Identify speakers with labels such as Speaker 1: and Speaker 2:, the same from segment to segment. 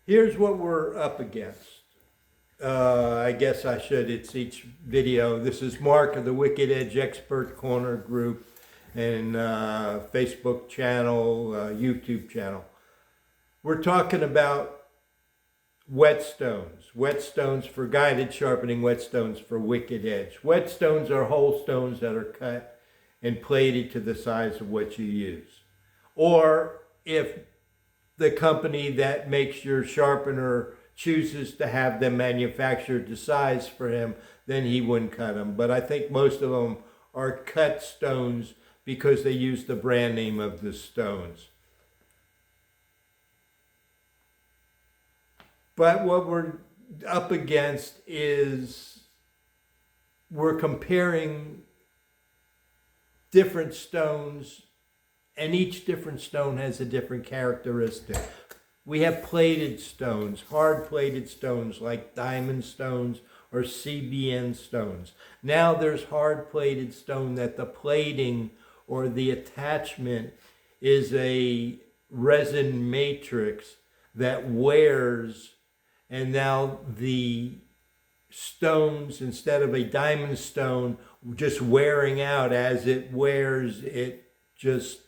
Speaker 1: Here's what we're up against. I guess I should, it's each video. This is Mark of the Wicked Edge Expert Corner group and Facebook channel, YouTube channel. We're talking about whetstones. Whetstones for guided sharpening, whetstones for wicked edge. Whetstones are whole stones that are cut and plated to the size of what you use. Or if the company that makes your sharpener chooses to have them manufactured to size for him, then he wouldn't cut them. But I think most of them are cut stones because they use the brand name of the stones. But what we're up against is we're comparing different stones, and each different stone has a different characteristic. We have plated stones, hard plated stones like diamond stones or CBN stones. Now there's hard plated stone that the plating or the attachment is a resin matrix that wears, and now the stones, instead of a diamond stone just wearing out, as it wears, it just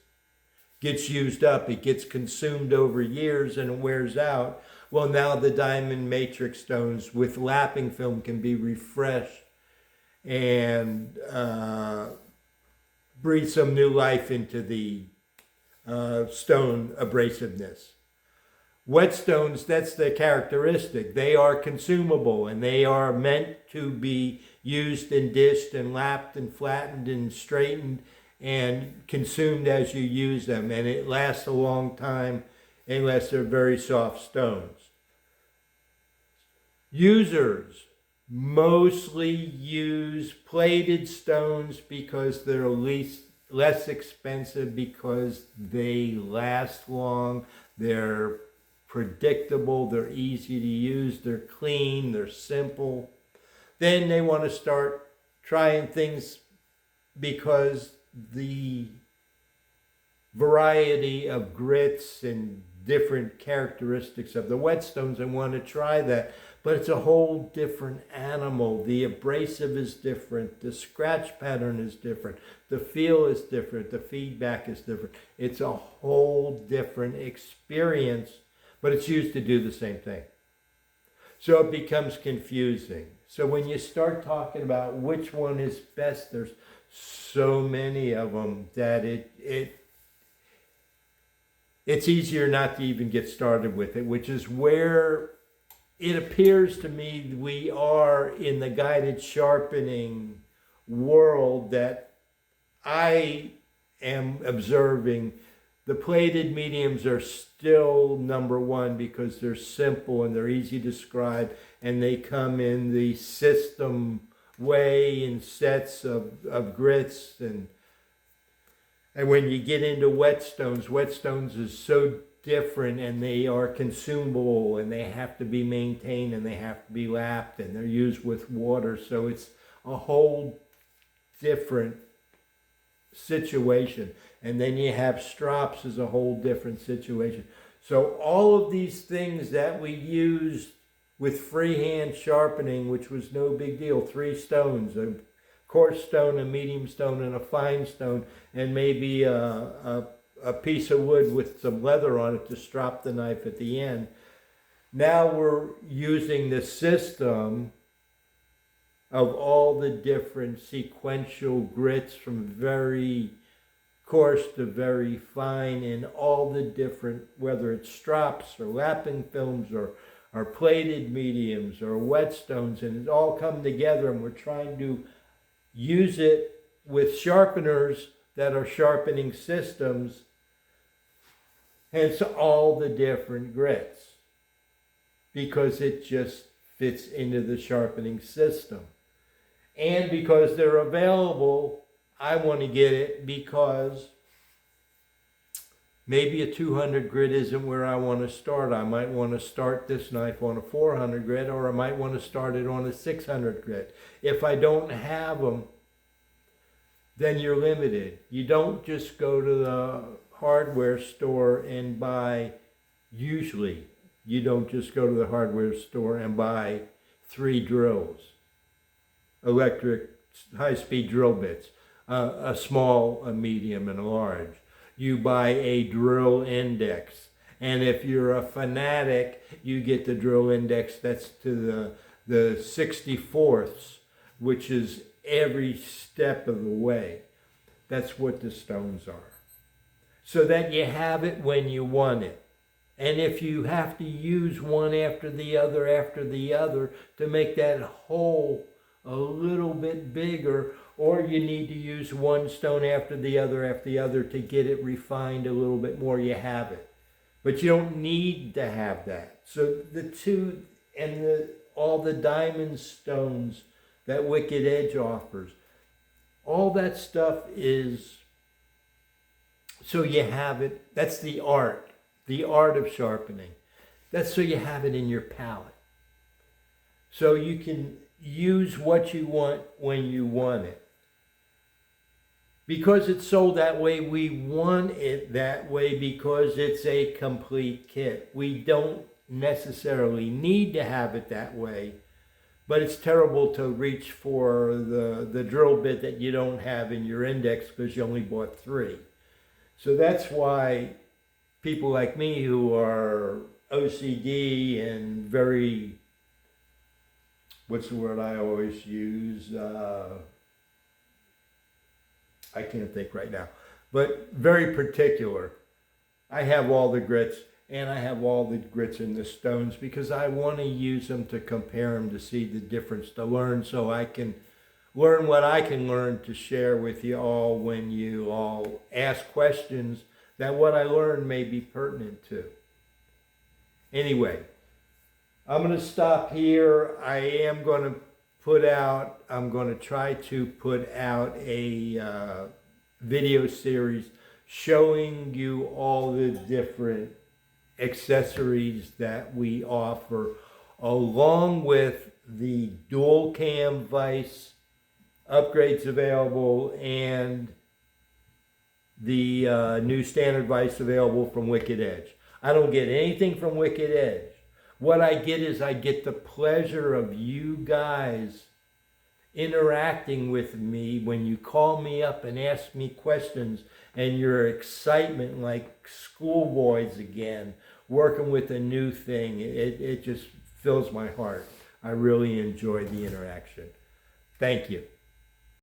Speaker 1: gets used up. It gets consumed over years and it wears out. Well, now the diamond matrix stones with lapping film can be refreshed and breathe some new life into the stone abrasiveness. Whetstones, that's the characteristic. They are consumable and they are meant to be used and dished and lapped and flattened and straightened and consumed as you use them. And it lasts a long time unless they're very soft stones. Users mostly use plated stones because they're less expensive, because they last long, they're predictable, they're easy to use, they're clean, they're simple. Then they want to start trying things because the variety of grits and different characteristics of the whetstones, and want to try that. But it's a whole different animal. The abrasive is different, the scratch pattern is different, the feel is different, the feedback is different. It's a whole different experience, but it's used to do the same thing. So it becomes confusing. So when you start talking about which one is best, there's so many of them that it's easier not to even get started with it, which is where it appears to me we are in the guided sharpening world that I am observing. The plated mediums are still number one because they're simple and they're easy to describe, and they come in the system way in sets of grits. And when you get into whetstones is so different, and they are consumable and they have to be maintained and they have to be lapped and they're used with water. So it's a whole different situation. And then you have strops is a whole different situation. So all of these things that we used with freehand sharpening, which was no big deal, 3 stones, a coarse stone, a medium stone, and a fine stone, and maybe a piece of wood with some leather on it to strop the knife at the end. Now we're using the system of all the different sequential grits from very coarse to very fine, and all the different, whether it's strops or lapping films or plated mediums or whetstones, and it's all come together, and we're trying to use it with sharpeners that are sharpening systems, hence all the different grits, because it just fits into the sharpening system. And because they're available, I want to get it because maybe a 200 grit isn't where I want to start. I might want to start this knife on a 400 grit, or I might want to start it on a 600 grit. If I don't have them, then you're limited. You don't just go to the hardware store and buy, usually, You don't just go to the hardware store and buy 3 drills, electric high-speed drill bits, a small, a medium, and a large. You buy a drill index. And if you're a fanatic, you get the drill index that's to the 64ths, which is every step of the way. That's what the stones are. So that you have it when you want it. And if you have to use one after the other to make that hole a little bit bigger, or you need to use one stone after the other to get it refined a little bit more, you have it. But you don't need to have that. So the two and all the diamond stones that Wicked Edge offers, all that stuff is so you have it. That's the art of sharpening. That's so you have it in your palette. So you can use what you want when you want it. Because it's sold that way, we want it that way because it's a complete kit. We don't necessarily need to have it that way, but it's terrible to reach for the drill bit that you don't have in your index because you only bought 3. So that's why people like me who are OCD and very, what's the word I always use? I can't think right now, but very particular. I have all the grits, and I have all the grits in the stones because I want to use them to compare them to see the difference, to learn so I can learn what I can learn to share with you all when you all ask questions that what I learned may be pertinent to. Anyway, I'm going to stop here. I'm going to try to put out a video series showing you all the different accessories that we offer, along with the dual cam vise upgrades available and the new standard vise available from Wicked Edge. I don't get anything from Wicked Edge. What I get is I get the pleasure of you guys interacting with me when you call me up and ask me questions, and your excitement like schoolboys again, working with a new thing. It just fills my heart. I really enjoy the interaction. Thank you.